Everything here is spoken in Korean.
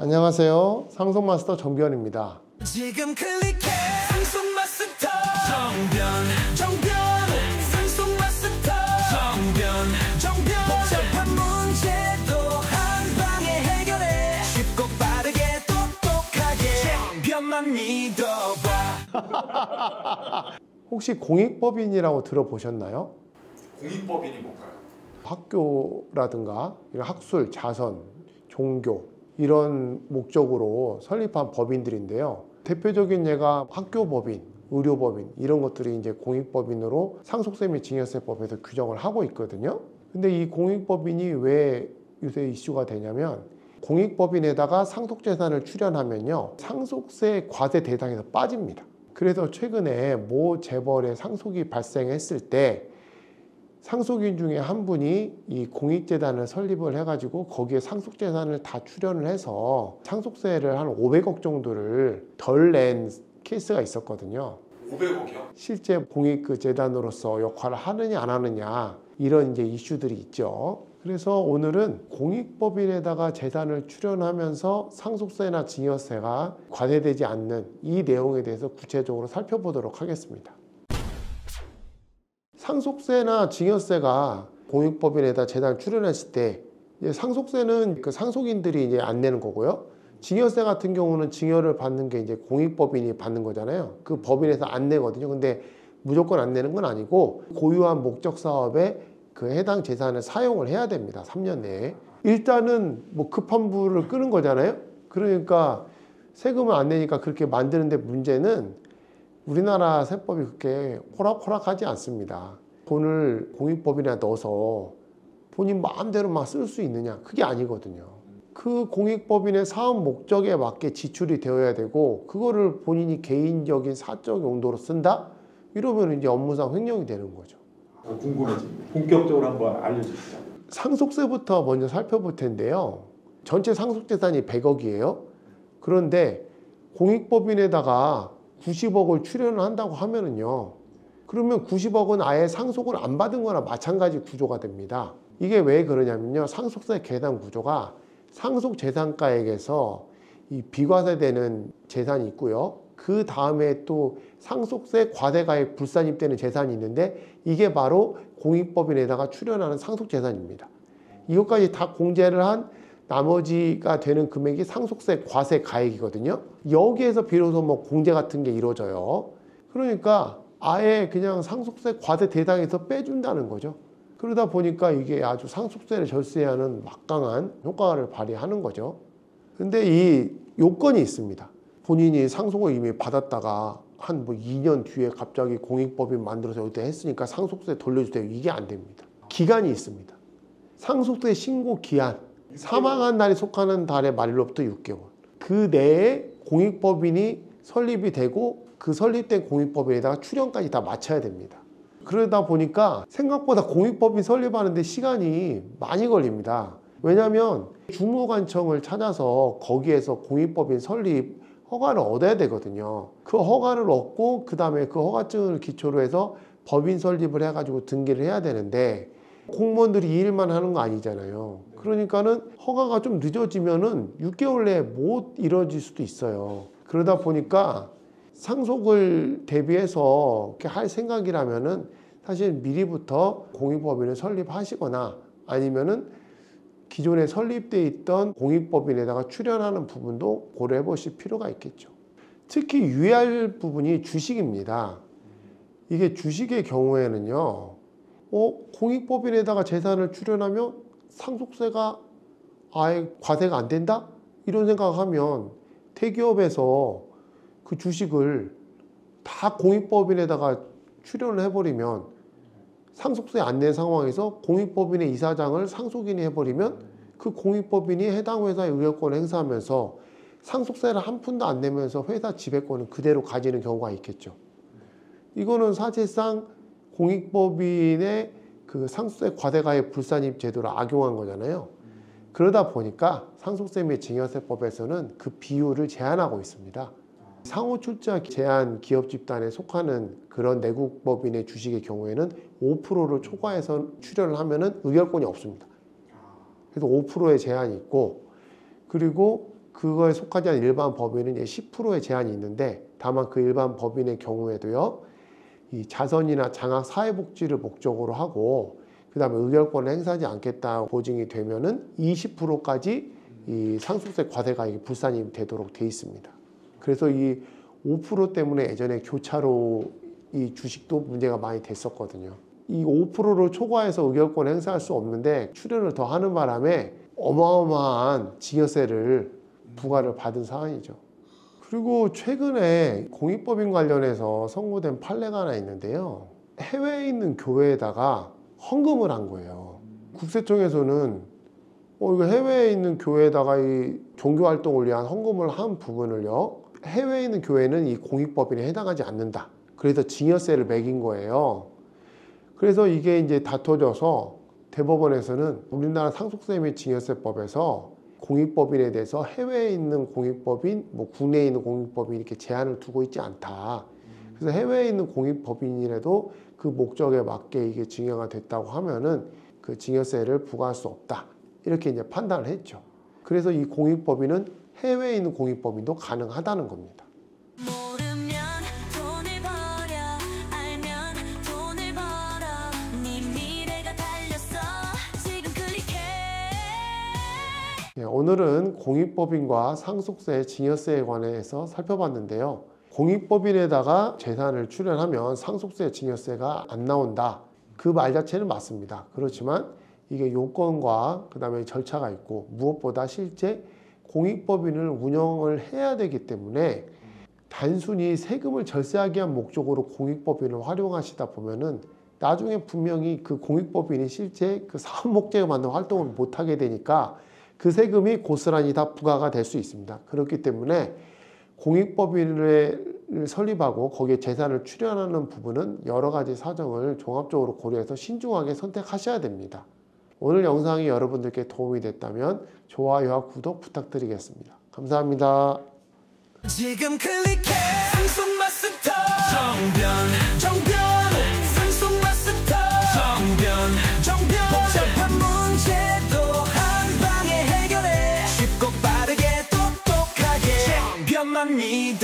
안녕하세요. 상속마스터 정변입니다. 지금 클릭해 상속마스터 정변 상속마스터 정변 복잡한 문제도 한방에 해결해 쉽고 빠르게 똑똑하게 정변만 믿어봐. 혹시 공익법인이라고 들어보셨나요? 공익법인이 뭔가요? 학교라든가 이런 학술, 자선, 종교 이런 목적으로 설립한 법인들인데요. 대표적인 예가 학교법인, 의료법인 이런 것들이 이제 공익법인으로 상속세 및 증여세법에서 규정을 하고 있거든요. 근데 이 공익법인이 왜 요새 이슈가 되냐면 공익법인에다가 상속재산을 출연하면요 상속세 과세 대상에서 빠집니다. 그래서 최근에 모 재벌의 상속이 발생했을 때 상속인 중에 한 분이 이 공익재단을 설립을 해가지고 거기에 상속재산을 다 출연을 해서 상속세를 한 500억 정도를 덜 낸 케이스가 있었거든요. 500억이요? 실제 공익재단으로서 역할을 하느냐 안 하느냐 이런 이제 이슈들이 있죠. 그래서 오늘은 공익법인에다가 재산을 출연하면서 상속세나 증여세가 과세되지 않는 이 내용에 대해서 구체적으로 살펴보도록 하겠습니다. 상속세나 증여세가 공익법인에다 재단 출연했을 때 상속세는 그 상속인들이 이제 안 내는 거고요. 증여세 같은 경우는 증여를 받는 게 이제 공익법인이 받는 거잖아요. 그 법인에서 안 내거든요. 근데 무조건 안 내는 건 아니고 고유한 목적 사업에 그 해당 재산을 사용을 해야 됩니다. 3년 내에. 일단은 뭐 급한 불을 끄는 거잖아요. 그러니까 세금을 안 내니까 그렇게 만드는데 문제는 우리나라 세법이 그렇게 호락호락하지 않습니다. 돈을 공익법인에 넣어서 본인 마음대로 막 쓸 수 있느냐? 그게 아니거든요. 그 공익법인의 사업 목적에 맞게 지출이 되어야 되고 그거를 본인이 개인적인 사적 용도로 쓴다? 이러면 이제 업무상 횡령이 되는 거죠. 궁금해집니다. 본격적으로 한번 알려주시죠. 상속세부터 먼저 살펴볼 텐데요. 전체 상속재산이 100억이에요. 그런데 공익법인에다가 90억을 출연을 한다고 하면은요. 그러면 90억은 아예 상속을 안 받은 거나 마찬가지 구조가 됩니다. 이게 왜 그러냐면요. 상속세 계산 구조가 상속재산가액에서 이 비과세되는 재산이 있고요. 그 다음에 또 상속세 과세가액 불산입되는 재산이 있는데 이게 바로 공익법인에다가 출연하는 상속재산입니다. 이것까지 다 공제를 한 나머지가 되는 금액이 상속세 과세 가액이거든요. 여기에서 비로소 뭐 공제 같은 게 이루어져요. 그러니까 아예 그냥 상속세 과세 대상에서 빼준다는 거죠. 그러다 보니까 이게 아주 상속세를 절세하는 막강한 효과를 발휘하는 거죠. 근데 이 요건이 있습니다. 본인이 상속을 이미 받았다가 한 뭐 2년 뒤에 갑자기 공익법인 만들어서 여기다 했으니까 상속세 돌려주세요. 이게 안 됩니다. 기간이 있습니다. 상속세 신고 기한. 사망한 날이 속하는 달의 말일로부터 6개월. 그 내에 공익법인이 설립이 되고 그 설립된 공익법인에다가 출연까지 다 마쳐야 됩니다. 그러다 보니까 생각보다 공익법인 설립하는데 시간이 많이 걸립니다. 왜냐하면 주무관청을 찾아서 거기에서 공익법인 설립 허가를 얻어야 되거든요. 그 허가를 얻고 그 다음에 그 허가증을 기초로 해서 법인 설립을 해가지고 등기를 해야 되는데 공무원들이 이 일만 하는 거 아니잖아요. 그러니까는 허가가 좀 늦어지면은 6개월 내에 못 이루어질 수도 있어요. 그러다 보니까 상속을 대비해서 이렇게 할 생각이라면은 사실 미리부터 공익법인을 설립하시거나 아니면은 기존에 설립돼 있던 공익법인에다가 출연하는 부분도 고려해 보실 필요가 있겠죠. 특히 유의할 부분이 주식입니다. 이게 주식의 경우에는요. 공익법인에다가 재산을 출연하면 상속세가 아예 과세가 안 된다? 이런 생각하면 대기업에서 그 주식을 다 공익법인에다가 출연을 해버리면 상속세 안 낸 상황에서 공익법인의 이사장을 상속인이 해버리면 그 공익법인이 해당 회사의 의결권을 행사하면서 상속세를 한 푼도 안 내면서 회사 지배권을 그대로 가지는 경우가 있겠죠. 이거는 사실상 공익법인의 그 상속세 과세가액 불산입 제도를 악용한 거잖아요. 그러다 보니까 상속세 및 증여세법에서는 그 비율을 제한하고 있습니다. 상호출자 제한 기업 집단에 속하는 그런 내국법인의 주식의 경우에는 5%를 초과해서 출연을 하면은 의결권이 없습니다. 그래서 5%의 제한이 있고, 그리고 그거에 속하지 않은 일반 법인은 10%의 제한이 있는데 다만 그 일반 법인의 경우에도요. 이 자선이나 장학 사회복지를 목적으로 하고 그 다음에 의결권을 행사하지 않겠다 보증이 되면은 20%까지 이 상속세 과세가액이 불산이 되도록 돼 있습니다. 그래서 이 5% 때문에 예전에 교차로 이 주식도 문제가 많이 됐었거든요. 이 5%를 초과해서 의결권 행사할 수 없는데 출연을 더 하는 바람에 어마어마한 증여세를 부과를 받은 상황이죠. 그리고 최근에 공익법인 관련해서 선고된 판례가 하나 있는데요. 해외에 있는 교회에다가 헌금을 한 거예요. 국세청에서는 이거 해외에 있는 교회에다가 이 종교활동을 위한 헌금을 한 부분을요. 해외에 있는 교회는 이 공익법인에 해당하지 않는다. 그래서 증여세를 매긴 거예요. 그래서 이게 이제 다퉈져서 대법원에서는 우리나라 상속세 및 증여세법에서 공익법인에 대해서 해외에 있는 공익법인, 국내에 있는 공익법인 이렇게 제한을 두고 있지 않다. 그래서 해외에 있는 공익법인이라도 그 목적에 맞게 이게 증여가 됐다고 하면은 그 증여세를 부과할 수 없다. 이렇게 이제 판단을 했죠. 그래서 이 공익법인은 해외에 있는 공익법인도 가능하다는 겁니다. 모르면 돈을 벌어 알면 돈을 벌어 네 미래가 달렸어 지금 클릭해. 오늘은 공익법인과 상속세, 증여세에 관해서 살펴봤는데요. 공익법인에다가 재산을 출연하면 상속세, 증여세가 안 나온다. 그 말 자체는 맞습니다. 그렇지만 이게 요건과 그 다음에 절차가 있고 무엇보다 실제 공익법인을 운영을 해야 되기 때문에 단순히 세금을 절세하기 위한 목적으로 공익법인을 활용하시다 보면은 나중에 분명히 그 공익법인이 실제 그 사업 목적에 맞는 활동을 못하게 되니까 그 세금이 고스란히 다 부과가 될 수 있습니다. 그렇기 때문에 공익법인을 설립하고 거기에 재산을 출연하는 부분은 여러 가지 사정을 종합적으로 고려해서 신중하게 선택하셔야 됩니다. 오늘 영상이 여러분들께 도움이 됐다면 좋아요와 구독 부탁드리겠습니다. 감사합니다. 지금 클릭해 상속 마스터 정변 상속 마스터 정변 복잡한 문제도 한 방에 해결해 쉽고 빠르게 똑똑하게 정변만 믿어